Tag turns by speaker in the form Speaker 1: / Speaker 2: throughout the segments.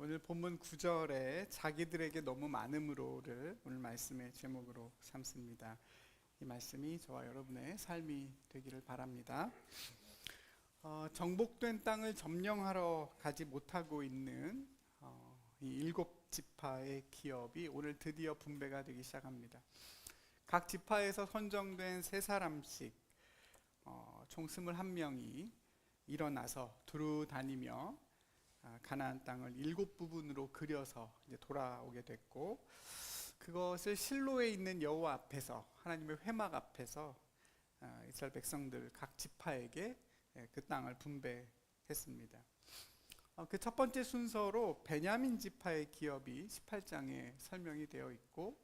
Speaker 1: 오늘 본문 9절에 자기들에게 너무 많음으로를 오늘 말씀의 제목으로 삼습니다. 이 말씀이 저와 여러분의 삶이 되기를 바랍니다. 정복된 땅을 점령하러 가지 못하고 있는 이 일곱 지파의 기업이 오늘 드디어 분배가 되기 시작합니다. 각 지파에서 선정된 세 사람씩 총 21명이 일어나서 두루 다니며 가나안 땅을 7부분으로 그려서 이제 돌아오게 됐고, 그것을 실로에 있는 여호와 앞에서, 하나님의 회막 앞에서 이스라엘 백성들 각 지파에게 그 땅을 분배했습니다. 그 첫 번째 순서로 베냐민 지파의 기업이 18장에 설명이 되어 있고,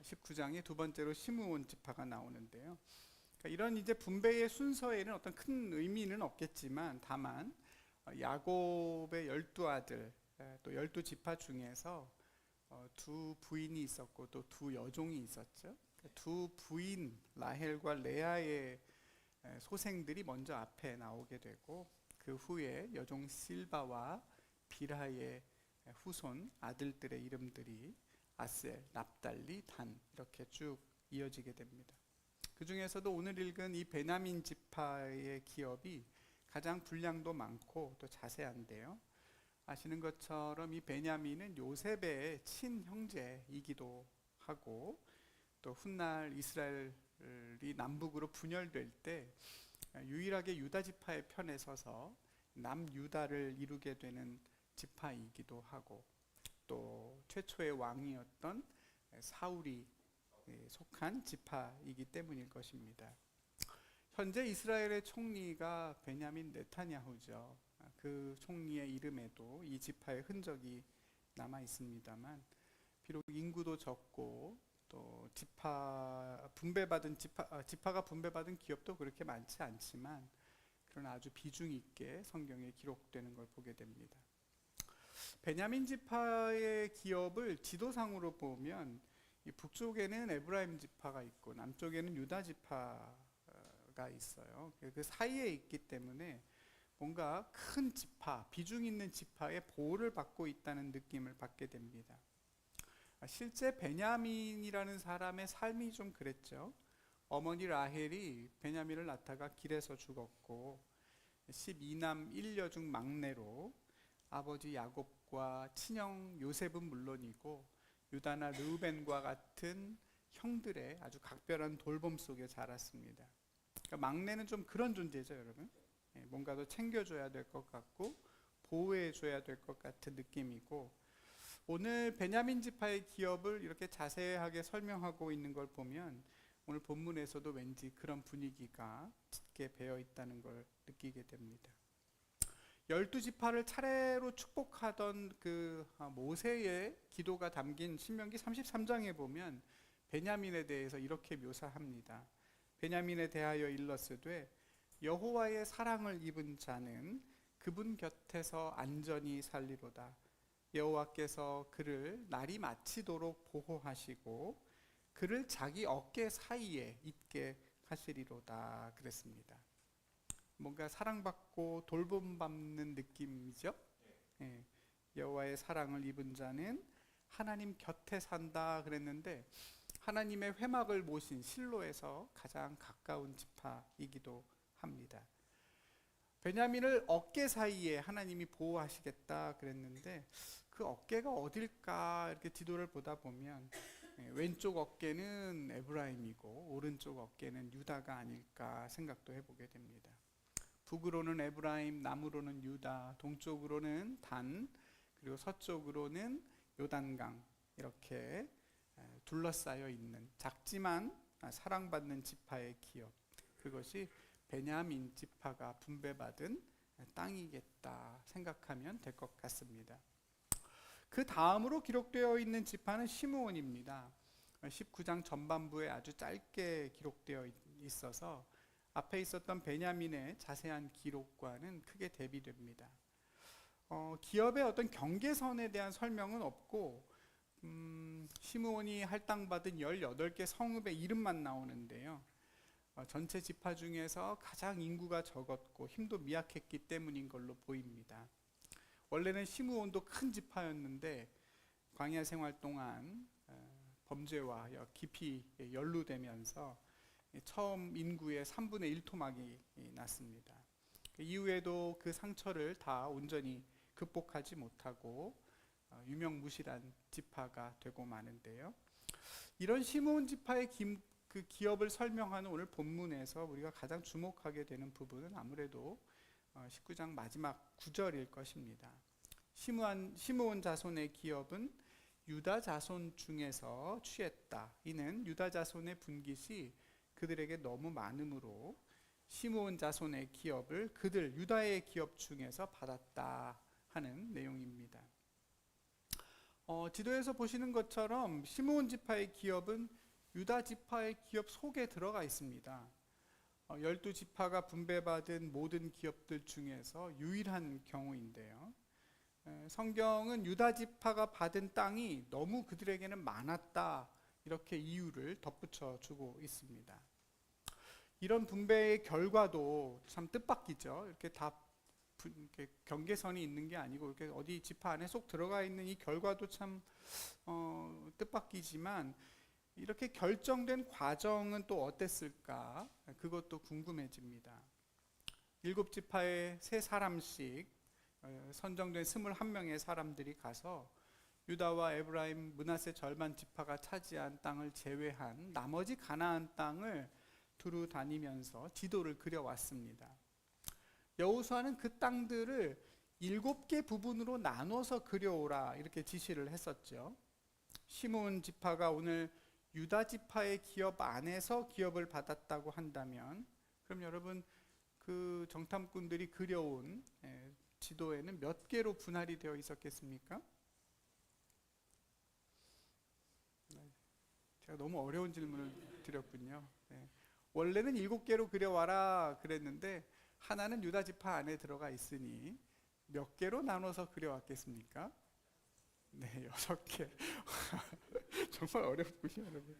Speaker 1: 19장에 두 번째로 시므온 지파가 나오는데요. 그러니까 이런 이제 분배의 순서에는 어떤 큰 의미는 없겠지만, 다만 야곱의 12아들, 또 12지파 중에서 두 부인이 있었고 또 두 여종이 있었죠. 두 부인 라헬과 레아의 소생들이 먼저 앞에 나오게 되고, 그 후에 여종 실바와 빌하의 후손 아들들의 이름들이 아셀, 납달리, 단 이렇게 쭉 이어지게 됩니다. 그 중에서도 오늘 읽은 이 베냐민 지파의 기업이 가장 분량도 많고 또 자세한데요. 아시는 것처럼 이 베냐민은 요셉의 친형제이기도 하고, 또 훗날 이스라엘이 남북으로 분열될 때 유일하게 유다 지파의 편에 서서 남유다를 이루게 되는 지파이기도 하고, 또 최초의 왕이었던 사울이 속한 지파이기 때문일 것입니다. 현재 이스라엘의 총리가 베냐민 네타냐후죠. 그 총리의 이름에도 이 지파의 흔적이 남아 있습니다만, 비록 인구도 적고 또 지파가 분배받은 기업도 그렇게 많지 않지만, 그러나 아주 비중 있게 성경에 기록되는 걸 보게 됩니다. 베냐민 지파의 기업을 지도상으로 보면 이 북쪽에는 에브라임 지파가 있고 남쪽에는 유다 지파가 있어요. 그 사이에 있기 때문에 뭔가 큰 지파, 비중 있는 지파의 보호를 받고 있다는 느낌을 받게 됩니다. 실제 베냐민이라는 사람의 삶이 좀 그랬죠. 어머니 라헬이 베냐민을 낳다가 길에서 죽었고, 12남 1녀 중 막내로 아버지 야곱과 친형 요셉은 물론이고 유다나 르우벤과 같은 형들의 아주 각별한 돌봄 속에 자랐습니다. 그러니까 막내는 좀 그런 존재죠, 여러분. 뭔가 더 챙겨줘야 될 것 같고 보호해줘야 될 것 같은 느낌이고, 오늘 베냐민 지파의 기업을 이렇게 자세하게 설명하고 있는 걸 보면 오늘 본문에서도 왠지 그런 분위기가 짙게 배어 있다는 걸 느끼게 됩니다. 12지파를 차례로 축복하던 그 모세의 기도가 담긴 신명기 33장에 보면 베냐민에 대해서 이렇게 묘사합니다. 베냐민에 대하여 일렀으되 여호와의 사랑을 입은 자는 그분 곁에서 안전히 살리로다. 여호와께서 그를 날이 마치도록 보호하시고 그를 자기 어깨 사이에 있게 하시리로다 그랬습니다. 뭔가 사랑받고 돌봄받는 느낌이죠. 여호와의 사랑을 입은 자는 하나님 곁에 산다 그랬는데, 하나님의 회막을 모신 실로에서 가장 가까운 지파이기도 합니다. 베냐민을 어깨 사이에 하나님이 보호하시겠다 그랬는데, 그 어깨가 어딜까 이렇게 지도를 보다 보면 왼쪽 어깨는 에브라임이고 오른쪽 어깨는 유다가 아닐까 생각도 해보게 됩니다. 북으로는 에브라임, 남으로는 유다, 동쪽으로는 단, 그리고 서쪽으로는 요단강, 이렇게 둘러싸여 있는 작지만 사랑받는 지파의 기업, 그것이 베냐민 지파가 분배받은 땅이겠다 생각하면 될 것 같습니다. 그 다음으로 기록되어 있는 지파는 시므온입니다. 19장 전반부에 아주 짧게 기록되어 있어서 앞에 있었던 베냐민의 자세한 기록과는 크게 대비됩니다. 기업의 어떤 경계선에 대한 설명은 없고, 시므온이 할당받은 18개 성읍의 이름만 나오는데요. 전체 지파 중에서 가장 인구가 적었고 힘도 미약했기 때문인 걸로 보입니다. 원래는 시므온도 큰 지파였는데 광야 생활 동안 범죄와 깊이 연루되면서 처음 인구의 3분의 1 토막이 났습니다. 그 이후에도 그 상처를 다 온전히 극복하지 못하고 유명무실한 지파가 되고 마는데요. 이런 시므온 지파의 그 기업을 설명하는 오늘 본문에서 우리가 가장 주목하게 되는 부분은 아무래도 19장 마지막 9절일 것입니다. 시므온 자손의 기업은 유다 자손 중에서 취했다. 이는 유다 자손의 분깃이 그들에게 너무 많으므로 시므온 자손의 기업을 그들 유다의 기업 중에서 받았다 하는 내용입니다. 지도에서 보시는 것처럼 시므온 지파의 기업은 유다 지파의 기업 속에 들어가 있습니다. 12지파가 분배받은 모든 기업들 중에서 유일한 경우인데요. 성경은 유다 지파가 받은 땅이 너무 그들에게는 많았다 이렇게 이유를 덧붙여 주고 있습니다. 이런 분배의 결과도 참 뜻밖이죠. 이렇게 다 이렇게 경계선이 있는 게 아니고 이렇게 어디 지파 안에 쏙 들어가 있는 이 결과도 참 뜻밖이지만 이렇게 결정된 과정은 또 어땠을까? 그것도 궁금해집니다. 7지파에 3사람씩 선정된 21명의 사람들이 가서 유다와 에브라임, 므낫세 절반 지파가 차지한 땅을 제외한 나머지 가나안 땅을 두루 다니면서 지도를 그려왔습니다. 여호수아는 그 땅들을 7개 부분으로 나눠서 그려오라 이렇게 지시를 했었죠. 시므온 지파가 오늘 유다 지파의 기업 안에서 기업을 받았다고 한다면 그럼 여러분 그 정탐꾼들이 그려온 지도에는 몇 개로 분할이 되어 있었겠습니까? 제가 너무 어려운 질문을 드렸군요. 원래는 7개로 그려와라 그랬는데 하나는 유다 지파 안에 들어가 있으니 몇 개로 나눠서 그려왔겠습니까? 네, 6개. 정말 어렵군요, 여러분.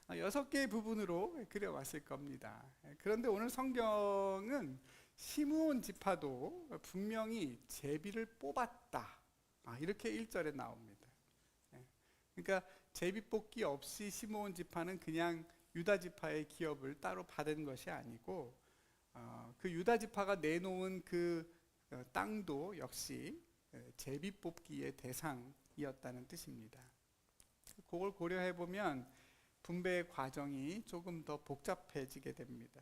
Speaker 1: 6개의 부분으로 그려왔을 겁니다. 그런데 오늘 성경은 시므온 지파도 분명히 제비를 뽑았다. 이렇게 1절에 나옵니다. 그러니까 제비 뽑기 없이 시므온 지파는 그냥 유다 지파의 기업을 따로 받은 것이 아니고 그 유다 지파가 내놓은 그 땅도 역시 제비 뽑기의 대상이었다는 뜻입니다. 그걸 고려해 보면 분배의 과정이 조금 더 복잡해지게 됩니다.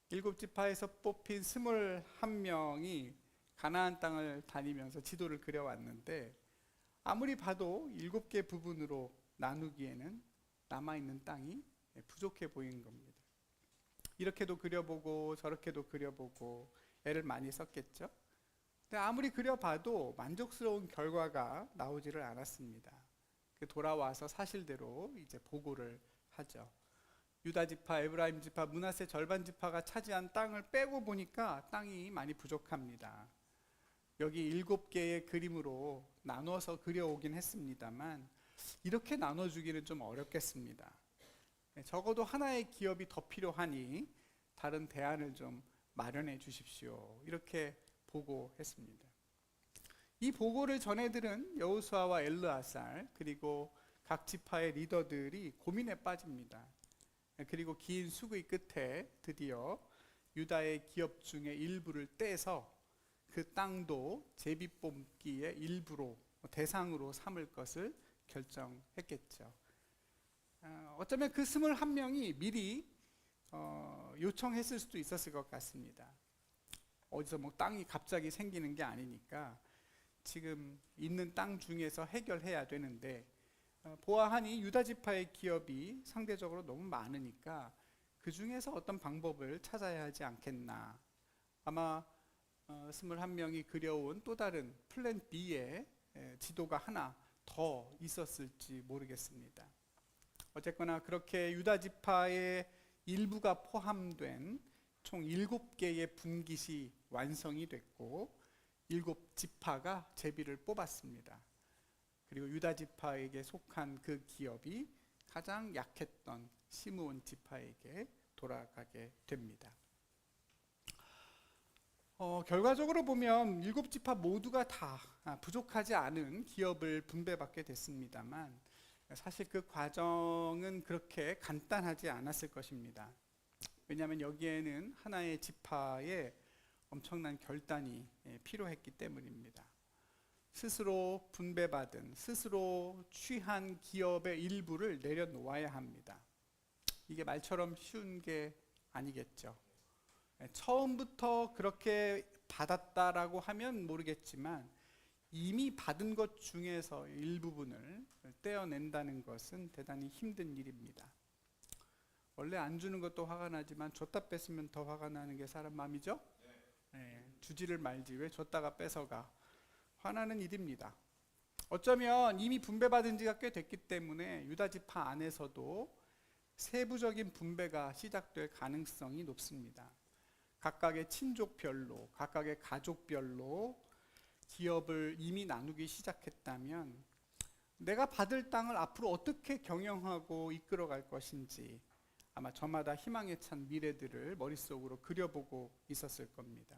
Speaker 1: 7지파에서 뽑힌 21명이 가나안 땅을 다니면서 지도를 그려왔는데 아무리 봐도 7개 부분으로 나누기에는 남아있는 땅이 부족해 보이는 겁니다. 이렇게도 그려보고 저렇게도 그려보고 애를 많이 썼겠죠. 근데 아무리 그려봐도 만족스러운 결과가 나오지를 않았습니다. 돌아와서 사실대로 이제 보고를 하죠. 유다 지파, 에브라임 지파, 므낫세 절반 지파가 차지한 땅을 빼고 보니까 땅이 많이 부족합니다. 여기 7개의 그림으로 나눠서 그려오긴 했습니다만 이렇게 나눠주기는 좀 어렵겠습니다. 적어도 하나의 기업이 더 필요하니 다른 대안을 좀 마련해 주십시오. 이렇게 보고했습니다. 이 보고를 전해들은 여호수아와 엘르아살 그리고 각 지파의 리더들이 고민에 빠집니다. 그리고 긴 수고의 끝에 드디어 유다의 기업 중에 일부를 떼서 그 땅도 제비 뽑기의 일부로 대상으로 삼을 것을 결정했겠죠. 어쩌면 그 21명이 미리 요청했을 수도 있었을 것 같습니다. 어디서 뭐 땅이 갑자기 생기는 게 아니니까 지금 있는 땅 중에서 해결해야 되는데 보아하니 유다 지파의 기업이 상대적으로 너무 많으니까 그 중에서 어떤 방법을 찾아야 하지 않겠나. 아마 21명이 그려온 또 다른 플랜 B의 지도가 하나 더 있었을지 모르겠습니다. 어쨌거나 그렇게 유다 지파의 일부가 포함된 총 7개의 분깃이 완성이 됐고 7지파가 제비를 뽑았습니다. 그리고 유다 지파에게 속한 그 기업이 가장 약했던 시므온 지파에게 돌아가게 됩니다. 결과적으로 보면 7지파 모두가 다 부족하지 않은 기업을 분배받게 됐습니다만 사실 그 과정은 그렇게 간단하지 않았을 것입니다. 왜냐하면 여기에는 하나의 지파에 엄청난 결단이 필요했기 때문입니다. 스스로 분배받은, 스스로 취한 기업의 일부를 내려놓아야 합니다. 이게 말처럼 쉬운 게 아니겠죠. 처음부터 그렇게 받았다라고 하면 모르겠지만 이미 받은 것 중에서 일부분을 떼어낸다는 것은 대단히 힘든 일입니다. 원래 안 주는 것도 화가 나지만 줬다 뺐으면 더 화가 나는 게 사람 마음이죠? 네, 주지를 말지 왜 줬다가 뺏어가. 화나는 일입니다. 어쩌면 이미 분배받은 지가 꽤 됐기 때문에 유다 지파 안에서도 세부적인 분배가 시작될 가능성이 높습니다. 각각의 친족별로, 각각의 가족별로 기업을 이미 나누기 시작했다면 내가 받을 땅을 앞으로 어떻게 경영하고 이끌어갈 것인지 아마 저마다 희망에 찬 미래들을 머릿속으로 그려보고 있었을 겁니다.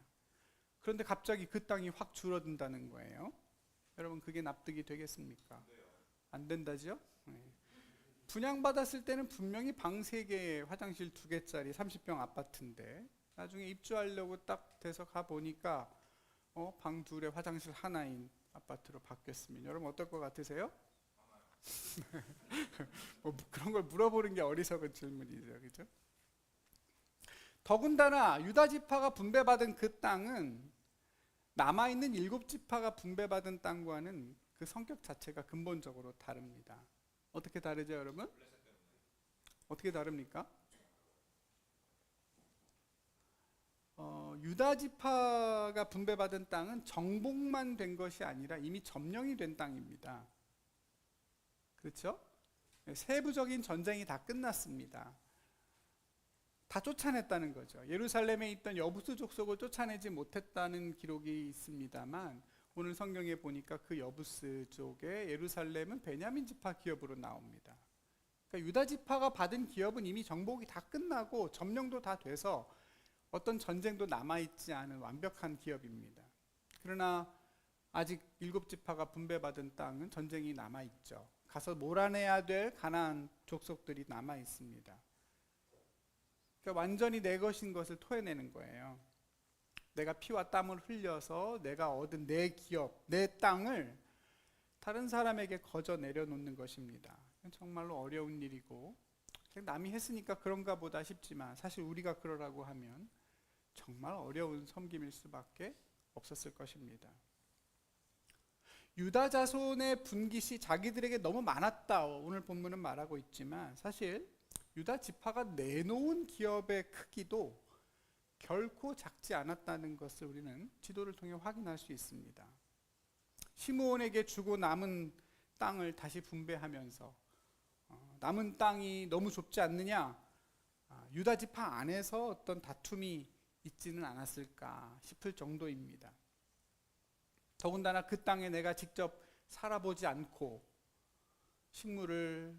Speaker 1: 그런데 갑자기 그 땅이 확 줄어든다는 거예요. 여러분 그게 납득이 되겠습니까? 안 된다죠? 네. 분양받았을 때는 분명히 방 3개, 화장실 2개짜리 30평 아파트인데 나중에 입주하려고 딱 돼서 가보니까 방 2에 화장실 하나인 아파트로 바뀌었으면 여러분 어떨 것 같으세요? 뭐 그런 걸 물어보는 게 어리석은 질문이죠, 그죠? 더군다나 유다 지파가 분배받은 그 땅은 남아있는 7지파가 분배받은 땅과는 그 성격 자체가 근본적으로 다릅니다. 어떻게 다르죠, 여러분? 어떻게 다릅니까? 유다 지파가 분배받은 땅은 정복만 된 것이 아니라 이미 점령이 된 땅입니다. 그렇죠? 세부적인 전쟁이 다 끝났습니다. 다 쫓아냈다는 거죠. 예루살렘에 있던 여부스 족속을 쫓아내지 못했다는 기록이 있습니다만 오늘 성경에 보니까 그 여부스 쪽에 예루살렘은 베냐민 지파 기업으로 나옵니다. 그러니까 유다 지파가 받은 기업은 이미 정복이 다 끝나고 점령도 다 돼서 어떤 전쟁도 남아있지 않은 완벽한 기업입니다. 그러나 아직 7지파가 분배받은 땅은 전쟁이 남아있죠. 가서 몰아내야 될 가나안 족속들이 남아있습니다. 그러니까 완전히 내 것인 것을 토해내는 거예요. 내가 피와 땀을 흘려서 내가 얻은 내 기업, 내 땅을 다른 사람에게 거저 내려놓는 것입니다. 정말로 어려운 일이고 남이 했으니까 그런가 보다 싶지만 사실 우리가 그러라고 하면 정말 어려운 섬김일 수밖에 없었을 것입니다. 유다 자손의 분깃이 자기들에게 너무 많았다 오늘 본문은 말하고 있지만 사실 유다 지파가 내놓은 기업의 크기도 결코 작지 않았다는 것을 우리는 지도를 통해 확인할 수 있습니다. 시므온에게 주고 남은 땅을 다시 분배하면서 남은 땅이 너무 좁지 않느냐, 유다 지파 안에서 어떤 다툼이 있지는 않았을까 싶을 정도입니다. 더군다나 그 땅에 내가 직접 살아보지 않고 식물을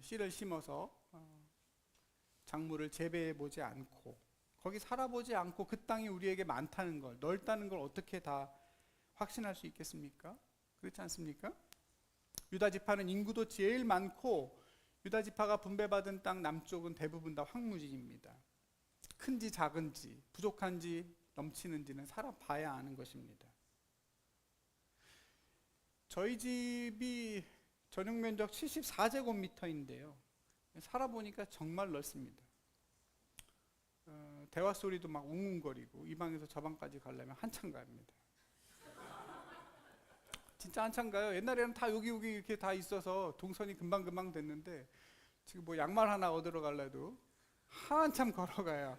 Speaker 1: 씨를 심어서 작물을 재배해보지 않고 거기 살아보지 않고 그 땅이 우리에게 많다는 걸, 넓다는 걸 어떻게 다 확신할 수 있겠습니까? 그렇지 않습니까? 유다 지파는 인구도 제일 많고 유다 지파가 분배받은 땅 남쪽은 대부분 다 황무지입니다. 큰지 작은지 부족한지 넘치는지는 살아봐야 아는 것입니다. 저희 집이 전용 면적 74제곱미터인데요. 살아보니까 정말 넓습니다. 대화 소리도 막 웅웅거리고 이 방에서 저 방까지 가려면 한참 갑니다. 진짜 한참 가요. 옛날에는 다 여기 이렇게 다 있어서 동선이 금방 됐는데 지금 뭐 양말 하나 얻으러 가려도 한참 걸어가요.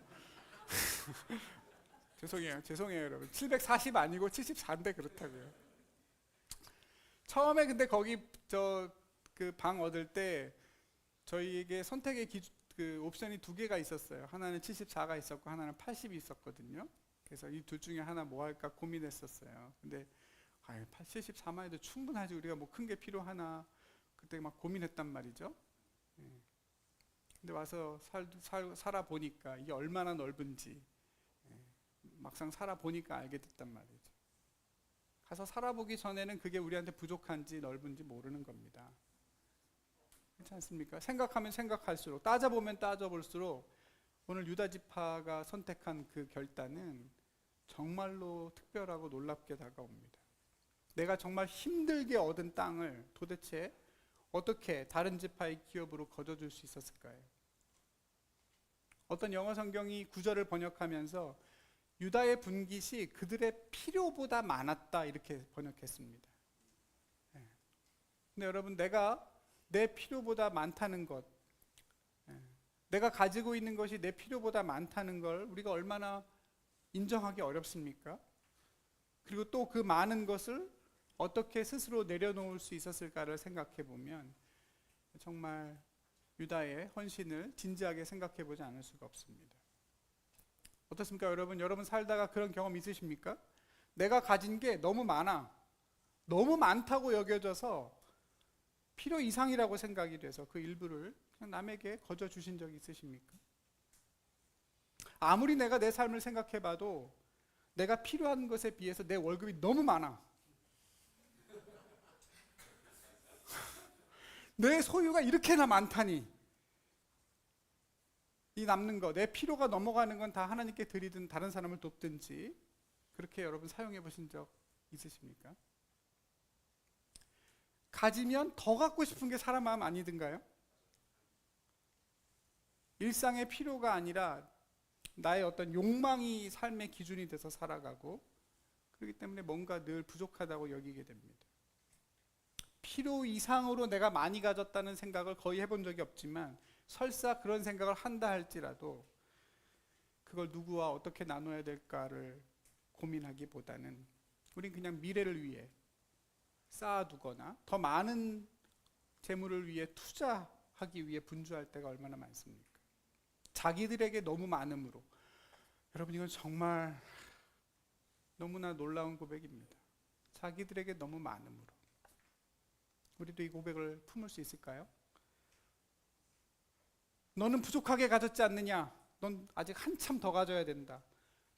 Speaker 1: 죄송해요 여러분. 740 아니고 74인데 그렇다고요. 처음에 근데 거기 그 방 얻을 때 저희에게 선택의 그 옵션이 2개가 있었어요. 하나는 74가 있었고 하나는 80이 있었거든요. 그래서 이 둘 중에 하나 뭐 할까 고민했었어요. 근데 74만 해도 충분하지 우리가 뭐 큰 게 필요하나 그때 막 고민했단 말이죠. 근데 와서 살아보니까 이게 얼마나 넓은지 막상 살아보니까 알게 됐단 말이죠. 가서 살아보기 전에는 그게 우리한테 부족한지 넓은지 모르는 겁니다. 그렇지 않습니까? 생각하면 생각할수록, 따져보면 따져볼수록 오늘 유다 지파가 선택한 그 결단은 정말로 특별하고 놀랍게 다가옵니다. 내가 정말 힘들게 얻은 땅을 도대체 어떻게 다른 지파의 기업으로 거둬줄 수 있었을까요? 어떤 영어 성경이 구절을 번역하면서 유다의 분깃이 그들의 필요보다 많았다 이렇게 번역했습니다. 근데 여러분, 내가 내 필요보다 많다는 것, 내가 가지고 있는 것이 내 필요보다 많다는 걸 우리가 얼마나 인정하기 어렵습니까? 그리고 또 그 많은 것을 어떻게 스스로 내려놓을 수 있었을까를 생각해 보면 정말 유다의 헌신을 진지하게 생각해 보지 않을 수가 없습니다. 어떻습니까, 여러분? 여러분 살다가 그런 경험 있으십니까? 내가 가진 게 너무 많아, 너무 많다고 여겨져서 필요 이상이라고 생각이 돼서 그 일부를 그냥 남에게 거저 주신 적이 있으십니까? 아무리 내가 내 삶을 생각해 봐도 내가 필요한 것에 비해서 내 월급이 너무 많아. 내 소유가 이렇게나 많다니, 이 남는 거, 내 필요가 넘어가는 건 다 하나님께 드리든 다른 사람을 돕든지 그렇게 여러분 사용해 보신 적 있으십니까? 가지면 더 갖고 싶은 게 사람 마음 아니든가요? 일상의 필요가 아니라 나의 어떤 욕망이 삶의 기준이 돼서 살아가고, 그렇기 때문에 뭔가 늘 부족하다고 여기게 됩니다. 필요 이상으로 내가 많이 가졌다는 생각을 거의 해본 적이 없지만 설사 그런 생각을 한다 할지라도 그걸 누구와 어떻게 나눠야 될까를 고민하기보다는 우린 그냥 미래를 위해 쌓아두거나 더 많은 재물을 위해 투자하기 위해 분주할 때가 얼마나 많습니까? 자기들에게 너무 많음으로. 여러분, 이건 정말 너무나 놀라운 고백입니다. 자기들에게 너무 많음으로. 우리도 이 고백을 품을 수 있을까요? 너는 부족하게 가졌지 않느냐? 넌 아직 한참 더 가져야 된다.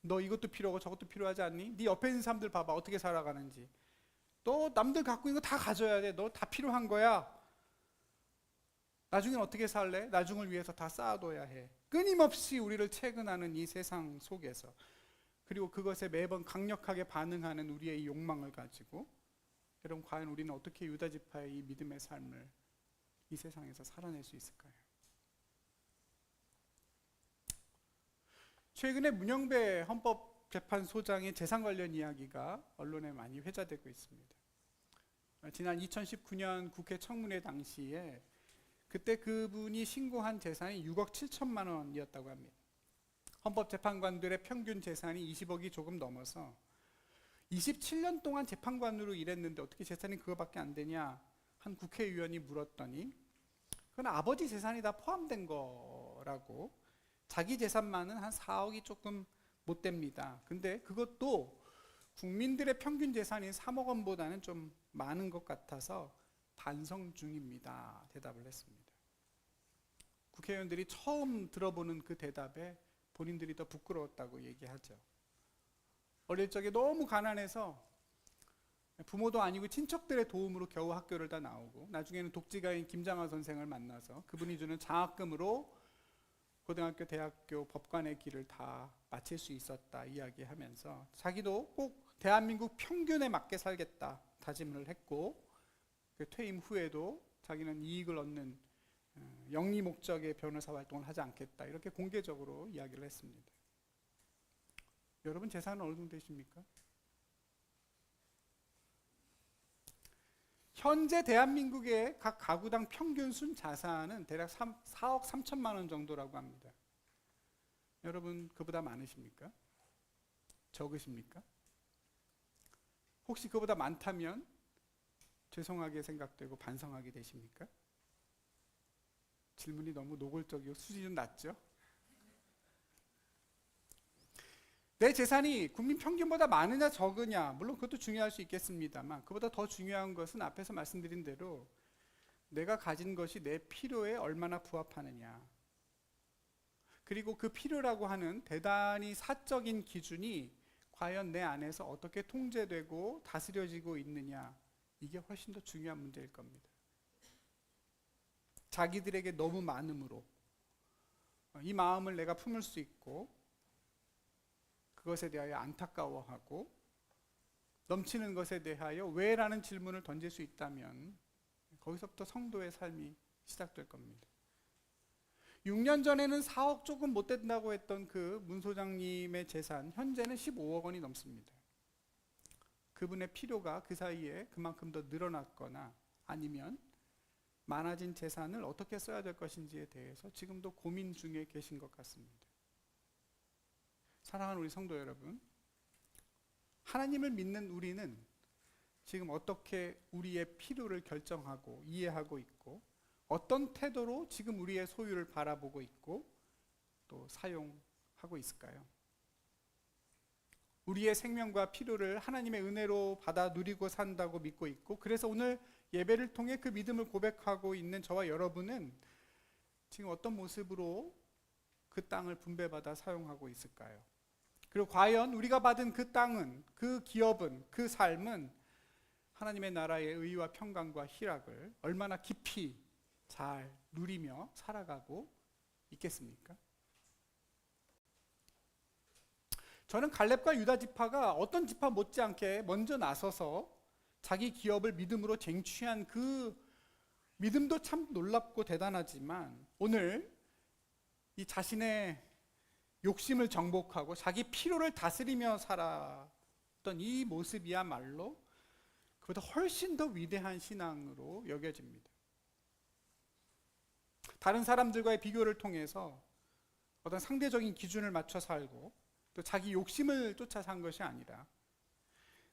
Speaker 1: 너 이것도 필요하고 저것도 필요하지 않니? 네 옆에 있는 사람들 봐봐, 어떻게 살아가는지. 너 남들 갖고 있는 거 다 가져야 돼. 너 다 필요한 거야. 나중엔 어떻게 살래? 나중을 위해서 다 쌓아둬야 해. 끊임없이 우리를 채근하는 이 세상 속에서, 그리고 그것에 매번 강력하게 반응하는 우리의 이 욕망을 가지고 여러분, 과연 우리는 어떻게 유다 지파의 이 믿음의 삶을 이 세상에서 살아낼 수 있을까요? 최근에 문영배 헌법재판소장의 재산 관련 이야기가 언론에 많이 회자되고 있습니다. 지난 2019년 국회 청문회 당시에 그때 그분이 신고한 재산이 6억 7천만 원이었다고 합니다. 헌법재판관들의 평균 재산이 20억이 조금 넘어서 27년 동안 재판관으로 일했는데 어떻게 재산이 그거밖에 안 되냐? 한 국회의원이 물었더니 그건 아버지 재산이 다 포함된 거라고, 자기 재산만은 한 4억이 조금 못 됩니다. 근데 그것도 국민들의 평균 재산이 3억 원보다는 좀 많은 것 같아서 반성 중입니다. 대답을 했습니다. 국회의원들이 처음 들어보는 그 대답에 본인들이 더 부끄러웠다고 얘기하죠. 어릴 적에 너무 가난해서 부모도 아니고 친척들의 도움으로 겨우 학교를 다 나오고, 나중에는 독지가인 김장하 선생을 만나서 그분이 주는 장학금으로 고등학교, 대학교, 법관의 길을 다 마칠 수 있었다 이야기하면서 자기도 꼭 대한민국 평균에 맞게 살겠다 다짐을 했고, 그 퇴임 후에도 자기는 이익을 얻는 영리 목적의 변호사 활동을 하지 않겠다 이렇게 공개적으로 이야기를 했습니다. 여러분 재산은 어느 정도 되십니까? 현재 대한민국의 각 가구당 평균 순 자산은 대략 4억 3천만 원 정도라고 합니다. 여러분 그보다 많으십니까? 적으십니까? 혹시 그보다 많다면 죄송하게 생각되고 반성하게 되십니까? 질문이 너무 노골적이고 수준이 좀 낮죠? 내 재산이 국민 평균보다 많으냐 적으냐, 물론 그것도 중요할 수 있겠습니다만 그보다 더 중요한 것은 앞에서 말씀드린 대로 내가 가진 것이 내 필요에 얼마나 부합하느냐. 그리고 그 필요라고 하는 대단히 사적인 기준이 과연 내 안에서 어떻게 통제되고 다스려지고 있느냐, 이게 훨씬 더 중요한 문제일 겁니다. 자기들에게 너무 많음으로 이 마음을 내가 품을 수 있고 그것에 대하여 안타까워하고 넘치는 것에 대하여 왜? 라는 질문을 던질 수 있다면 거기서부터 성도의 삶이 시작될 겁니다. 6년 전에는 4억 조금 못 된다고 했던 그 문 소장님의 재산, 현재는 15억 원이 넘습니다. 그분의 필요가 그 사이에 그만큼 더 늘어났거나 아니면 많아진 재산을 어떻게 써야 될 것인지에 대해서 지금도 고민 중에 계신 것 같습니다. 사랑하는 우리 성도 여러분, 하나님을 믿는 우리는 지금 어떻게 우리의 필요를 결정하고 이해하고 있고 어떤 태도로 지금 우리의 소유를 바라보고 있고 또 사용하고 있을까요? 우리의 생명과 필요를 하나님의 은혜로 받아 누리고 산다고 믿고 있고, 그래서 오늘 예배를 통해 그 믿음을 고백하고 있는 저와 여러분은 지금 어떤 모습으로 그 땅을 분배받아 사용하고 있을까요? 그리고 과연 우리가 받은 그 땅은, 그 기업은, 그 삶은 하나님의 나라의 의와 평강과 희락을 얼마나 깊이 잘 누리며 살아가고 있겠습니까? 저는 갈렙과 유다 지파가 어떤 지파 못지않게 먼저 나서서 자기 기업을 믿음으로 쟁취한 그 믿음도 참 놀랍고 대단하지만 오늘 이 자신의 욕심을 정복하고 자기 필요를 다스리며 살았던 이 모습이야말로 그보다 훨씬 더 위대한 신앙으로 여겨집니다. 다른 사람들과의 비교를 통해서 어떤 상대적인 기준을 맞춰 살고 또 자기 욕심을 쫓아 산 것이 아니라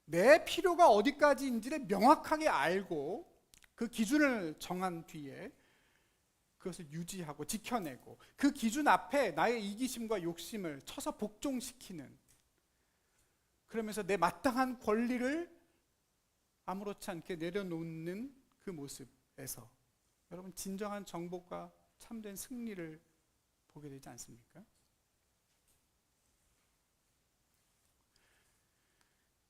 Speaker 1: 내 필요가 어디까지인지를 명확하게 알고 그 기준을 정한 뒤에 그것을 유지하고 지켜내고 그 기준 앞에 나의 이기심과 욕심을 쳐서 복종시키는, 그러면서 내 마땅한 권리를 아무렇지 않게 내려놓는 그 모습에서 여러분 진정한 정복과 참된 승리를 보게 되지 않습니까?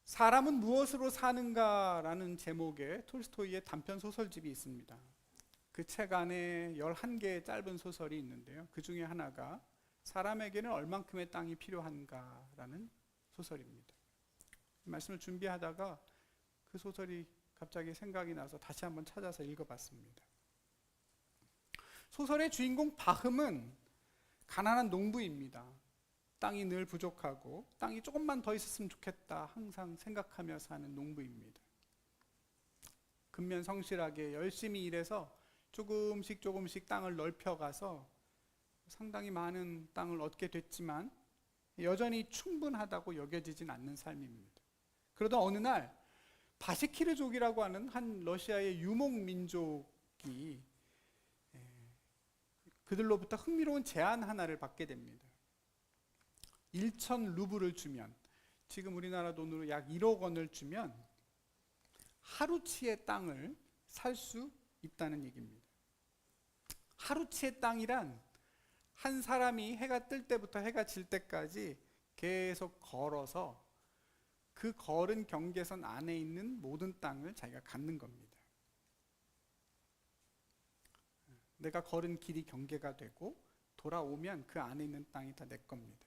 Speaker 1: 사람은 무엇으로 사는가라는 제목의 톨스토이의 단편 소설집이 있습니다. 그 책 안에 11개의 짧은 소설이 있는데요. 그 중에 하나가 사람에게는 얼만큼의 땅이 필요한가라는 소설입니다. 이 말씀을 준비하다가 그 소설이 갑자기 생각이 나서 다시 한번 찾아서 읽어봤습니다. 소설의 주인공 바흠은 가난한 농부입니다. 땅이 늘 부족하고 땅이 조금만 더 있었으면 좋겠다 항상 생각하며 사는 농부입니다. 근면성실하게 열심히 일해서 조금씩 땅을 넓혀가서 상당히 많은 땅을 얻게 됐지만 여전히 충분하다고 여겨지진 않는 삶입니다. 그러다 어느 날 바시키르족이라고 하는 한 러시아의 유목민족이 그들로부터 흥미로운 제안 하나를 받게 됩니다. 1,000 루블을 주면, 지금 우리나라 돈으로 약 1억 원을 주면 하루치의 땅을 살 수 있다는 얘기입니다. 하루치의 땅이란 한 사람이 해가 뜰 때부터 해가 질 때까지 계속 걸어서 그 걸은 경계선 안에 있는 모든 땅을 자기가 갖는 겁니다. 내가 걸은 길이 경계가 되고 돌아오면 그 안에 있는 땅이 다 내 겁니다.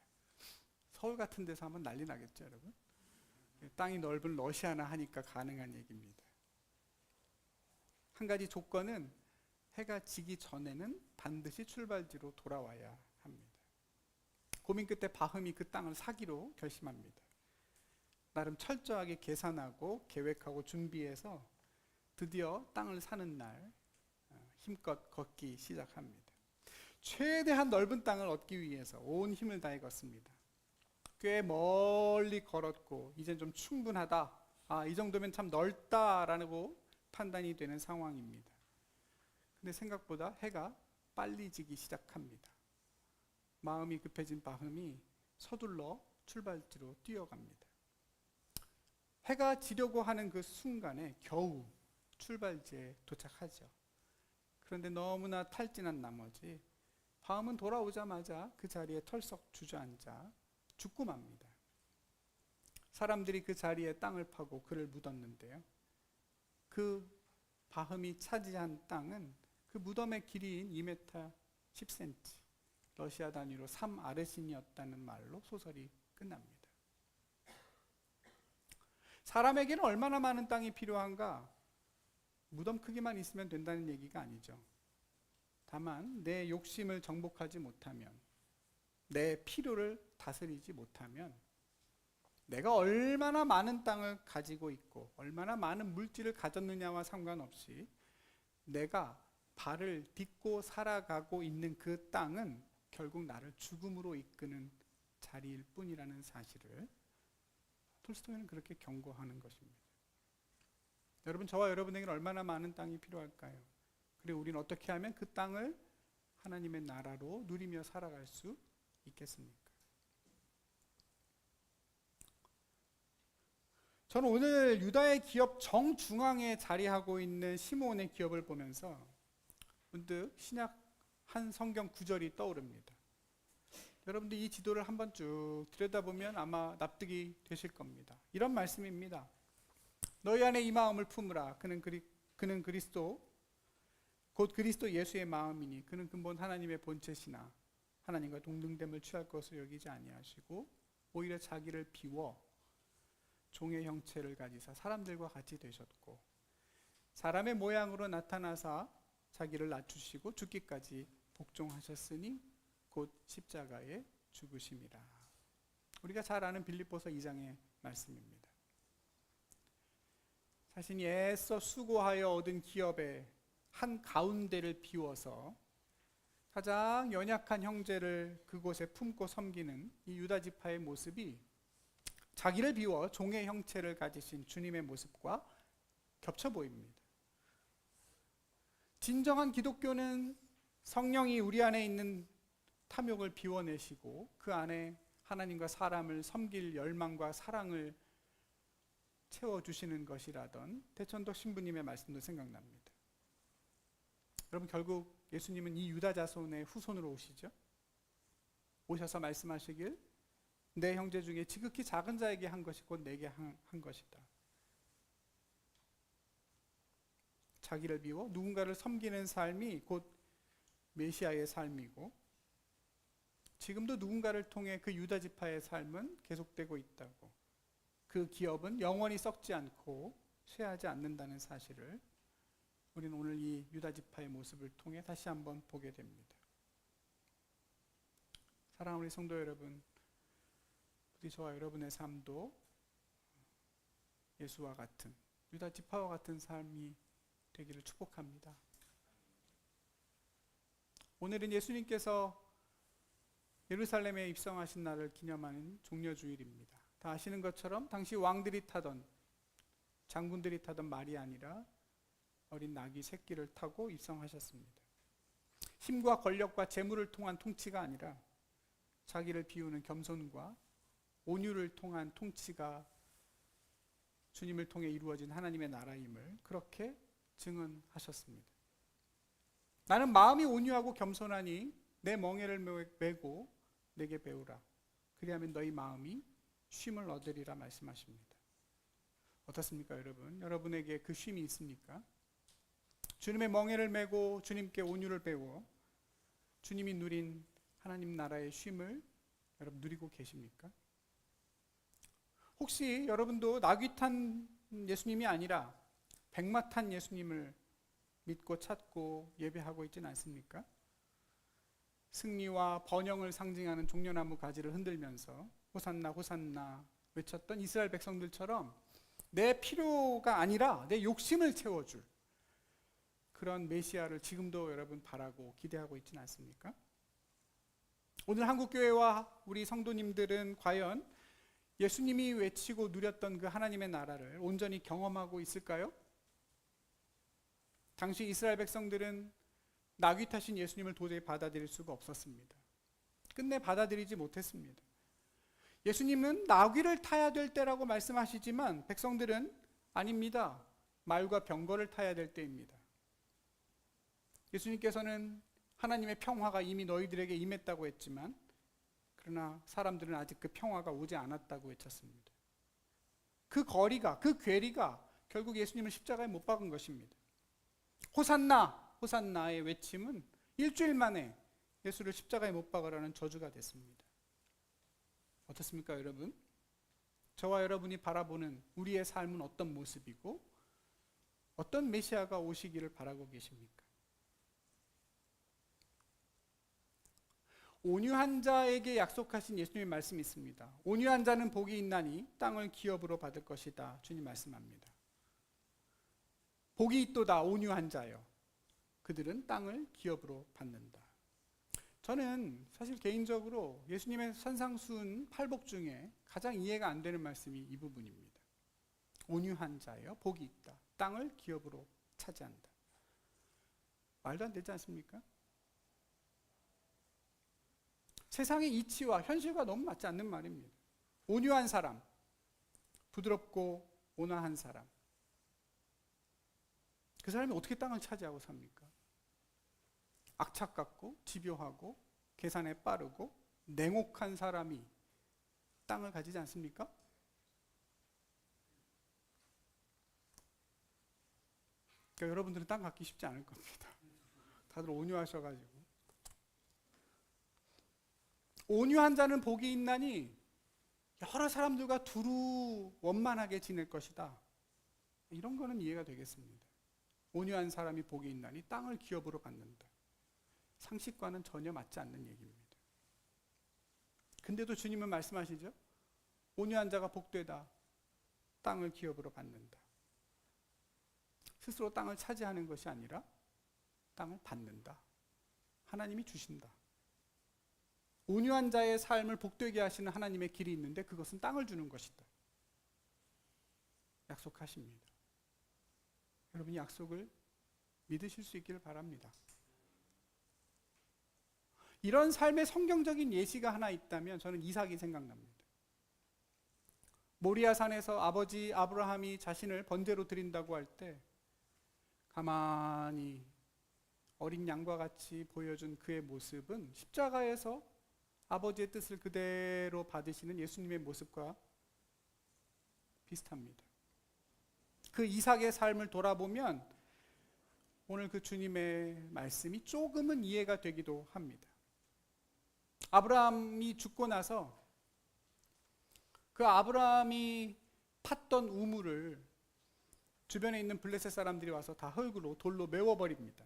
Speaker 1: 서울 같은 데서 하면 난리 나겠죠, 여러분? 땅이 넓은 러시아나 하니까 가능한 얘기입니다. 한 가지 조건은 해가 지기 전에는 반드시 출발지로 돌아와야 합니다. 고민 끝에 바흠이 그 땅을 사기로 결심합니다. 나름 철저하게 계산하고 계획하고 준비해서 드디어 땅을 사는 날 힘껏 걷기 시작합니다. 최대한 넓은 땅을 얻기 위해서 온 힘을 다해 걷습니다. 꽤 멀리 걸었고 이젠 좀 충분하다, 이 정도면 참 넓다라고 판단이 되는 상황입니다. 근데 생각보다 해가 빨리 지기 시작합니다. 마음이 급해진 바흠이 서둘러 출발지로 뛰어갑니다. 해가 지려고 하는 그 순간에 겨우 출발지에 도착하죠. 그런데 너무나 탈진한 나머지 다음은 돌아오자마자 그 자리에 털썩 주저앉아 죽고 맙니다. 사람들이 그 자리에 땅을 파고 그를 묻었는데요. 그 바흠이 차지한 땅은 그 무덤의 길이인 2m 10cm, 러시아 단위로 3아르신이었다는 말로 소설이 끝납니다. 사람에게는 얼마나 많은 땅이 필요한가? 무덤 크기만 있으면 된다는 얘기가 아니죠. 다만 내 욕심을 정복하지 못하면, 내 필요를 다스리지 못하면 내가 얼마나 많은 땅을 가지고 있고 얼마나 많은 물질을 가졌느냐와 상관없이 내가 발을 딛고 살아가고 있는 그 땅은 결국 나를 죽음으로 이끄는 자리일 뿐이라는 사실을 톨스토이는 그렇게 경고하는 것입니다. 여러분, 저와 여러분에게는 얼마나 많은 땅이 필요할까요? 그리고 우리는 어떻게 하면 그 땅을 하나님의 나라로 누리며 살아갈 수 있겠습니까? 저는 오늘 유다의 기업 정중앙에 자리하고 있는 시므온의 기업을 보면서 문득 신약 한 성경 구절이 떠오릅니다. 여러분들 이 지도를 한번 쭉 들여다보면 아마 납득이 되실 겁니다. 이런 말씀입니다. 너희 안에 이 마음을 품으라. 그는 그리스도 곧 그리스도 예수의 마음이니 그는 근본 하나님의 본체시나 하나님과 동등됨을 취할 것을 여기지 아니하시고 오히려 자기를 비워 종의 형체를 가지사 사람들과 같이 되셨고 사람의 모양으로 나타나사 자기를 낮추시고 죽기까지 복종하셨으니 곧 십자가에 죽으심이라. 우리가 잘 아는 빌립보서 2장의 말씀입니다. 자신이 애써 수고하여 얻은 기업의 한 가운데를 비워서 가장 연약한 형제를 그곳에 품고 섬기는 이 유다 지파의 모습이 자기를 비워 종의 형체를 가지신 주님의 모습과 겹쳐 보입니다. 진정한 기독교는 성령이 우리 안에 있는 탐욕을 비워내시고 그 안에 하나님과 사람을 섬길 열망과 사랑을 채워주시는 것이라던 대천덕 신부님의 말씀도 생각납니다. 여러분, 결국 예수님은 이 유다 자손의 후손으로 오시죠. 오셔서 말씀하시길 내 형제 중에 지극히 작은 자에게 한 것이 곧 내게 한 것이다. 자기를 비워 누군가를 섬기는 삶이 곧 메시아의 삶이고 지금도 누군가를 통해 그 유다 지파의 삶은 계속되고 있다고, 그 기업은 영원히 썩지 않고 쇠하지 않는다는 사실을 우리는 오늘 이 유다 지파의 모습을 통해 다시 한번 보게 됩니다. 사랑하는 우리 성도 여러분, 부디 저와 여러분의 삶도 예수와 같은 유다 지파와 같은 삶이 되기를 축복합니다. 오늘은 예수님께서 예루살렘에 입성하신 날을 기념하는 종려주일입니다. 다 아시는 것처럼 당시 왕들이 타던, 장군들이 타던 말이 아니라 어린 나귀 새끼를 타고 입성하셨습니다. 힘과 권력과 재물을 통한 통치가 아니라 자기를 비우는 겸손과 온유를 통한 통치가 주님을 통해 이루어진 하나님의 나라임을 그렇게 증언하셨습니다. 나는 마음이 온유하고 겸손하니 내 멍에를 메고 내게 배우라. 그리하면 너희 마음이 쉼을 얻으리라 말씀하십니다. 어떻습니까, 여러분? 여러분에게 그 쉼이 있습니까? 주님의 멍에를 메고 주님께 온유를 배워 주님이 누린 하나님 나라의 쉼을 여러분 누리고 계십니까? 혹시 여러분도 나귀 탄 예수님이 아니라 백마 탄 예수님을 믿고 찾고 예배하고 있지는 않습니까? 승리와 번영을 상징하는 종려나무 가지를 흔들면서 호산나 호산나 외쳤던 이스라엘 백성들처럼 내 필요가 아니라 내 욕심을 채워줄 그런 메시아를 지금도 여러분 바라고 기대하고 있지는 않습니까? 오늘 한국교회와 우리 성도님들은 과연 예수님이 외치고 누렸던 그 하나님의 나라를 온전히 경험하고 있을까요? 당시 이스라엘 백성들은 나귀 타신 예수님을 도저히 받아들일 수가 없었습니다. 끝내 받아들이지 못했습니다. 예수님은 나귀를 타야 될 때라고 말씀하시지만 백성들은 아닙니다. 말과 병거를 타야 될 때입니다. 예수님께서는 하나님의 평화가 이미 너희들에게 임했다고 했지만 그러나 사람들은 아직 그 평화가 오지 않았다고 외쳤습니다. 그 거리가, 그 괴리가 결국 예수님을 십자가에 못 박은 것입니다. 호산나, 호산나의 외침은 일주일 만에 예수를 십자가에 못 박으라는 저주가 됐습니다. 어떻습니까, 여러분? 저와 여러분이 바라보는 우리의 삶은 어떤 모습이고 어떤 메시아가 오시기를 바라고 계십니까? 온유한 자에게 약속하신 예수님의 말씀이 있습니다. 온유한 자는 복이 있나니 땅을 기업으로 받을 것이다. 주님 말씀합니다. 복이 있도다 온유한 자여. 그들은 땅을 기업으로 받는다. 저는 사실 개인적으로 예수님의 산상수훈 8복 중에 가장 이해가 안 되는 말씀이 이 부분입니다. 온유한 자여 복이 있다. 땅을 기업으로 차지한다. 말도 안 되지 않습니까? 세상의 이치와 현실과 너무 맞지 않는 말입니다. 온유한 사람, 부드럽고 온화한 사람. 그 사람이 어떻게 땅을 차지하고 삽니까? 악착 같고 집요하고 계산에 빠르고 냉혹한 사람이 땅을 가지지 않습니까? 그러니까 여러분들은 땅 갖기 쉽지 않을 겁니다. 다들 온유하셔가지고. 온유한 자는 복이 있나니 여러 사람들과 두루 원만하게 지낼 것이다. 이런 거는 이해가 되겠습니다. 온유한 사람이 복이 있나니 땅을 기업으로 받는다. 상식과는 전혀 맞지 않는 얘기입니다. 근데도 주님은 말씀하시죠. 온유한 자가 복되다. 땅을 기업으로 받는다. 스스로 땅을 차지하는 것이 아니라 땅을 받는다. 하나님이 주신다. 온유한 자의 삶을 복되게 하시는 하나님의 길이 있는데 그것은 땅을 주는 것이다. 약속하십니다. 여러분이 약속을 믿으실 수 있기를 바랍니다. 이런 삶의 성경적인 예시가 하나 있다면 저는 이삭이 생각납니다. 모리아 산에서 아버지 아브라함이 자신을 번제로 드린다고 할 때 가만히 어린 양과 같이 보여준 그의 모습은 십자가에서 아버지의 뜻을 그대로 받으시는 예수님의 모습과 비슷합니다. 그 이삭의 삶을 돌아보면 오늘 그 주님의 말씀이 조금은 이해가 되기도 합니다. 아브라함이 죽고 나서 그 아브라함이 팠던 우물을 주변에 있는 블레셋 사람들이 와서 다 흙으로 돌로 메워버립니다.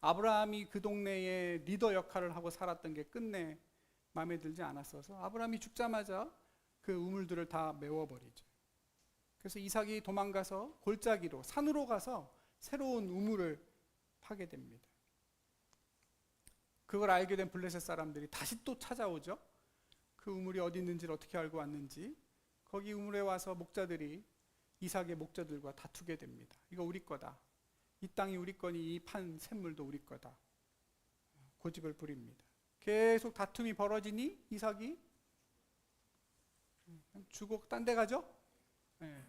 Speaker 1: 아브라함이 그 동네의 리더 역할을 하고 살았던 게 끝내 마음에 들지 않았어서 아브라함이 죽자마자 그 우물들을 다 메워버리죠. 그래서 이삭이 도망가서 골짜기로 산으로 가서 새로운 우물을 파게 됩니다. 그걸 알게 된 블레셋 사람들이 다시 또 찾아오죠. 그 우물이 어디 있는지를 어떻게 알고 왔는지 거기 우물에 와서 목자들이 이삭의 목자들과 다투게 됩니다. 이거 우리 거다. 이 땅이 우리 거니 이 판 샘물도 우리 거다. 고집을 부립니다. 계속 다툼이 벌어지니 이삭이 주고 딴 데 가죠?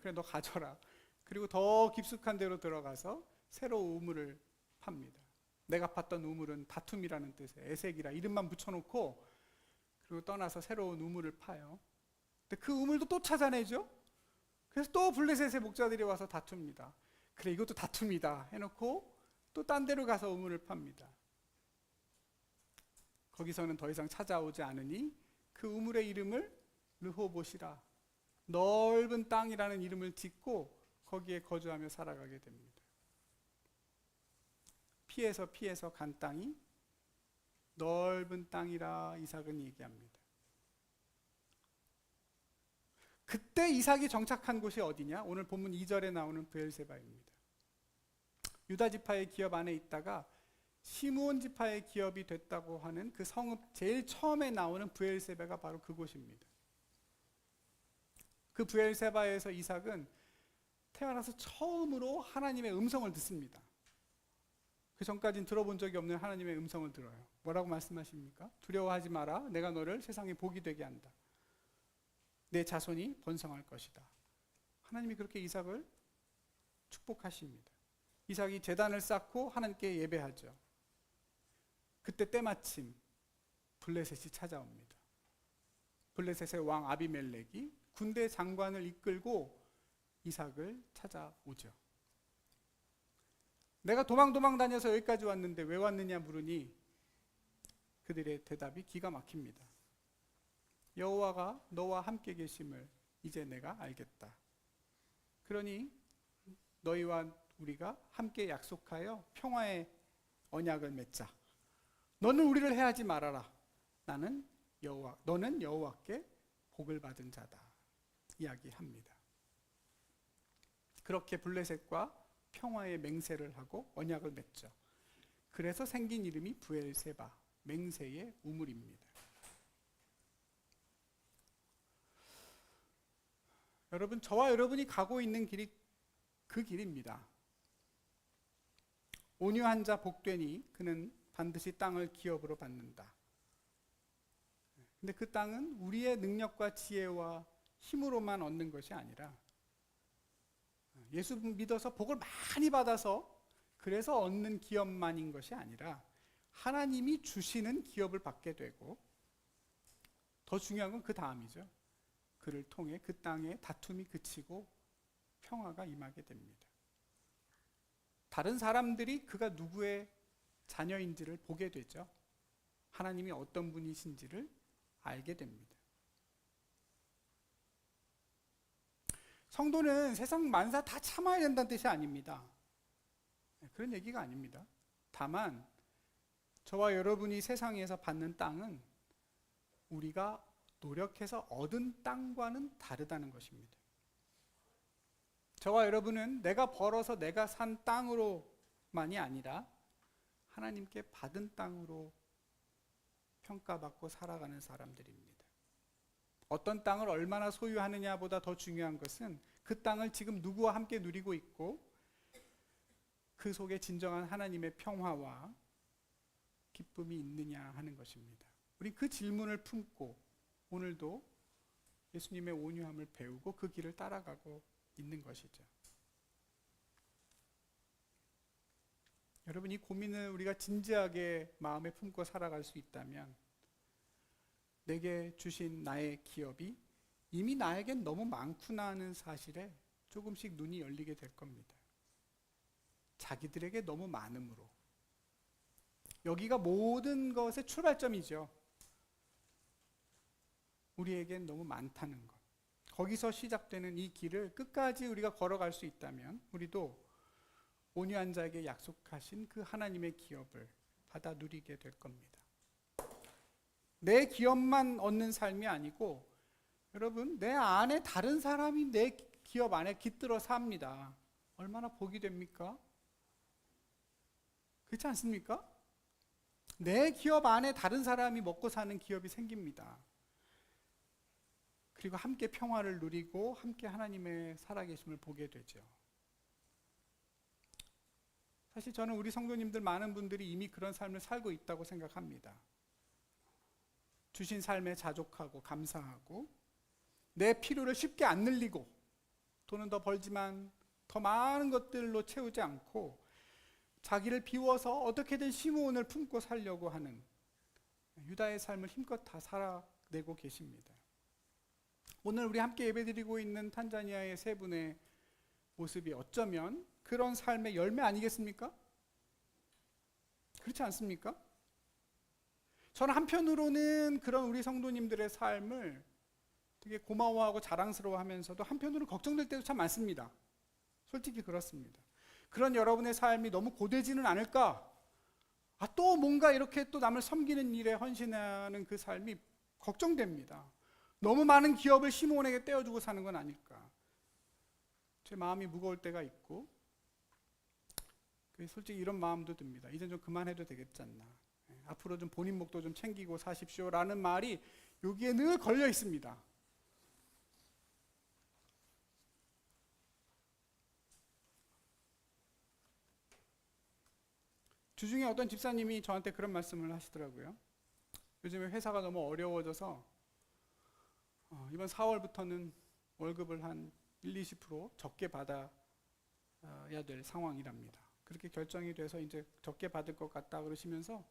Speaker 1: 그래 너 가져라. 그리고 더 깊숙한 데로 들어가서 새로 우물을 팝니다. 내가 팠던 우물은 다툼이라는 뜻의 에색이라 이름만 붙여놓고 그리고 떠나서 새로운 우물을 파요. 근데 그 우물도 또 찾아내죠. 그래서 또 블레셋의 목자들이 와서 다툽니다. 그래 이것도 다툼이다 해놓고 또 딴 데로 가서 우물을 팝니다. 거기서는 더 이상 찾아오지 않으니 그 우물의 이름을 르호봇이라 넓은 땅이라는 이름을 짓고 거기에 거주하며 살아가게 됩니다. 피해서 간 땅이 넓은 땅이라 이삭은 얘기합니다. 그때 이삭이 정착한 곳이 어디냐? 오늘 본문 2절에 나오는 브엘세바입니다. 유다 지파의 기업 안에 있다가 시므온 지파의 기업이 됐다고 하는 그 성읍 제일 처음에 나오는 브엘세바가 바로 그곳입니다. 그 브엘세바에서 이삭은 태어나서 처음으로 하나님의 음성을 듣습니다. 그 전까지는 들어본 적이 없는 하나님의 음성을 들어요. 뭐라고 말씀하십니까? 두려워하지 마라. 내가 너를 세상에 복이 되게 한다. 내 자손이 번성할 것이다. 하나님이 그렇게 이삭을 축복하십니다. 이삭이 제단을 쌓고 하나님께 예배하죠. 그때 때마침 블레셋이 찾아옵니다. 블레셋의 왕 아비멜렉이 군대 장관을 이끌고 이삭을 찾아오죠. 내가 도망 다녀서 여기까지 왔는데 왜 왔느냐 물으니 그들의 대답이 기가 막힙니다. 여호와가 너와 함께 계심을 이제 내가 알겠다. 그러니 너희와 우리가 함께 약속하여 평화의 언약을 맺자. 너는 우리를 해하지 말아라. 너는 여호와께 복을 받은 자다. 이야기합니다. 그렇게 블레셋과 평화의 맹세를 하고 언약을 맺죠. 그래서 생긴 이름이 브엘세바, 맹세의 우물입니다. 여러분, 저와 여러분이 가고 있는 길이 그 길입니다. 온유한 자 복되니 그는 반드시 땅을 기업으로 받는다. 근데 그 땅은 우리의 능력과 지혜와 힘으로만 얻는 것이 아니라 예수 믿어서 복을 많이 받아서 그래서 얻는 기업만인 것이 아니라 하나님이 주시는 기업을 받게 되고, 더 중요한 건 그 다음이죠. 그를 통해 그 땅의 다툼이 그치고 평화가 임하게 됩니다. 다른 사람들이 그가 누구의 자녀인지를 보게 되죠. 하나님이 어떤 분이신지를 알게 됩니다. 성도는 세상 만사 다 참아야 된다는 뜻이 아닙니다. 그런 얘기가 아닙니다. 다만 저와 여러분이 세상에서 받는 땅은 우리가 노력해서 얻은 땅과는 다르다는 것입니다. 저와 여러분은 내가 벌어서 내가 산 땅으로만이 아니라 하나님께 받은 땅으로 평가받고 살아가는 사람들입니다. 어떤 땅을 얼마나 소유하느냐보다 더 중요한 것은 그 땅을 지금 누구와 함께 누리고 있고 그 속에 진정한 하나님의 평화와 기쁨이 있느냐 하는 것입니다. 우리 그 질문을 품고 오늘도 예수님의 온유함을 배우고 그 길을 따라가고 있는 것이죠. 여러분, 이 고민을 우리가 진지하게 마음에 품고 살아갈 수 있다면 내게 주신 나의 기업이 이미 나에겐 너무 많구나 하는 사실에 조금씩 눈이 열리게 될 겁니다. 자기들에게 너무 많음으로. 여기가 모든 것의 출발점이죠. 우리에겐 너무 많다는 것. 거기서 시작되는 이 길을 끝까지 우리가 걸어갈 수 있다면 우리도 온유한 자에게 약속하신 그 하나님의 기업을 받아 누리게 될 겁니다. 내 기업만 얻는 삶이 아니고 여러분, 내 안에 다른 사람이 내 기업 안에 깃들어 삽니다. 얼마나 복이 됩니까? 그렇지 않습니까? 내 기업 안에 다른 사람이 먹고 사는 기업이 생깁니다. 그리고 함께 평화를 누리고 함께 하나님의 살아계심을 보게 되죠. 사실 저는 우리 성도님들 많은 분들이 이미 그런 삶을 살고 있다고 생각합니다. 주신 삶에 자족하고 감사하고 내 필요를 쉽게 안 늘리고 돈은 더 벌지만 더 많은 것들로 채우지 않고 자기를 비워서 어떻게든 심오원을 품고 살려고 하는 유다의 삶을 힘껏 다 살아내고 계십니다. 오늘 우리 함께 예배드리고 있는 탄자니아의 세 분의 모습이 어쩌면 그런 삶의 열매 아니겠습니까? 그렇지 않습니까? 저는 한편으로는 그런 우리 성도님들의 삶을 되게 고마워하고 자랑스러워하면서도 한편으로는 걱정될 때도 참 많습니다. 솔직히 그렇습니다. 그런 여러분의 삶이 너무 고되지는 않을까? 또 뭔가 이렇게 또 남을 섬기는 일에 헌신하는 그 삶이 걱정됩니다. 너무 많은 기업을 시몬에게 떼어주고 사는 건 아닐까? 제 마음이 무거울 때가 있고 솔직히 이런 마음도 듭니다. 이제 좀 그만해도 되겠지 않나? 앞으로 좀 본인 목도 좀 챙기고 사십시오라는 말이 여기에 늘 걸려 있습니다. 주중에 어떤 집사님이 저한테 그런 말씀을 하시더라고요. 요즘에 회사가 너무 어려워져서 이번 4월부터는 월급을 한 1-20% 적게 받아야 될 상황이랍니다. 그렇게 결정이 돼서 이제 적게 받을 것 같다 그러시면서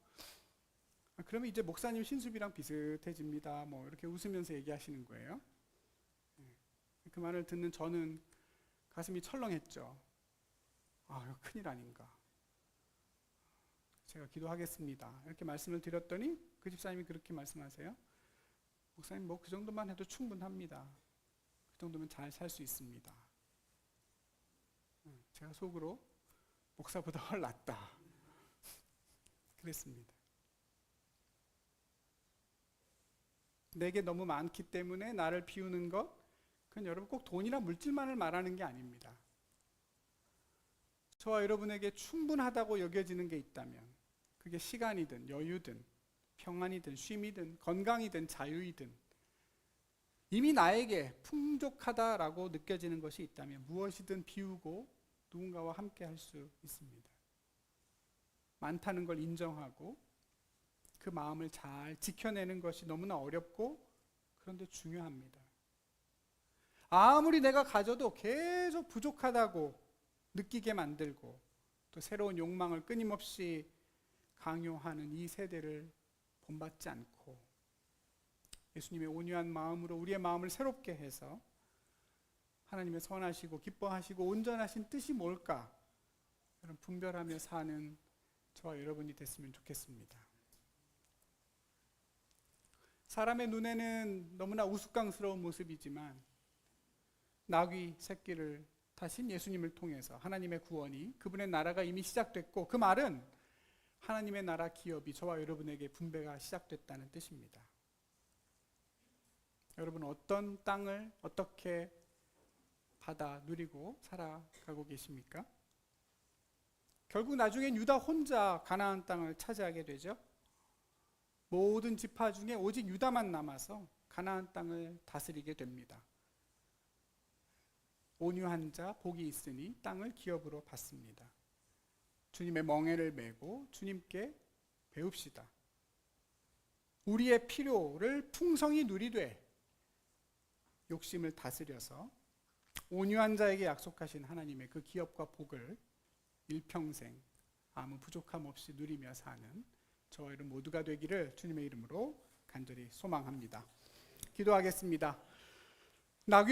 Speaker 1: 그러면 이제 목사님 신수비랑 비슷해집니다. 뭐 이렇게 웃으면서 얘기하시는 거예요. 그 말을 듣는 저는 가슴이 철렁했죠. 아, 이거 큰일 아닌가. 제가 기도하겠습니다. 이렇게 말씀을 드렸더니 그 집사님이 그렇게 말씀하세요. 목사님, 뭐 그 정도만 해도 충분합니다. 그 정도면 잘 살 수 있습니다. 제가 속으로 목사보다 훨 낫다. 그랬습니다. 내게 너무 많기 때문에 나를 비우는 것, 그건 여러분 꼭 돈이나 물질만을 말하는 게 아닙니다. 저와 여러분에게 충분하다고 여겨지는 게 있다면 그게 시간이든 여유든 평안이든 쉼이든 건강이든 자유이든 이미 나에게 풍족하다라고 느껴지는 것이 있다면 무엇이든 비우고 누군가와 함께 할 수 있습니다. 많다는 걸 인정하고 그 마음을 잘 지켜내는 것이 너무나 어렵고 그런데 중요합니다. 아무리 내가 가져도 계속 부족하다고 느끼게 만들고 또 새로운 욕망을 끊임없이 강요하는 이 세대를 본받지 않고 예수님의 온유한 마음으로 우리의 마음을 새롭게 해서 하나님의 선하시고 기뻐하시고 온전하신 뜻이 뭘까? 여러분 분별하며 사는 저와 여러분이 됐으면 좋겠습니다. 사람의 눈에는 너무나 우스꽝스러운 모습이지만 나귀 새끼를 타신 예수님을 통해서 하나님의 구원이 그분의 나라가 이미 시작됐고 그 말은 하나님의 나라 기업이 저와 여러분에게 분배가 시작됐다는 뜻입니다. 여러분 어떤 땅을 어떻게 받아 누리고 살아가고 계십니까? 결국 나중엔 유다 혼자 가나안 땅을 차지하게 되죠. 모든 지파 중에 오직 유다만 남아서 가나안 땅을 다스리게 됩니다. 온유한 자 복이 있으니 땅을 기업으로 받습니다. 주님의 멍에를 메고 주님께 배웁시다. 우리의 필요를 풍성히 누리되 욕심을 다스려서 온유한 자에게 약속하신 하나님의 그 기업과 복을 일평생 아무 부족함 없이 누리며 사는 저와 여러분 모두가 되기를 주님의 이름으로 간절히 소망합니다. 기도하겠습니다. 나귀를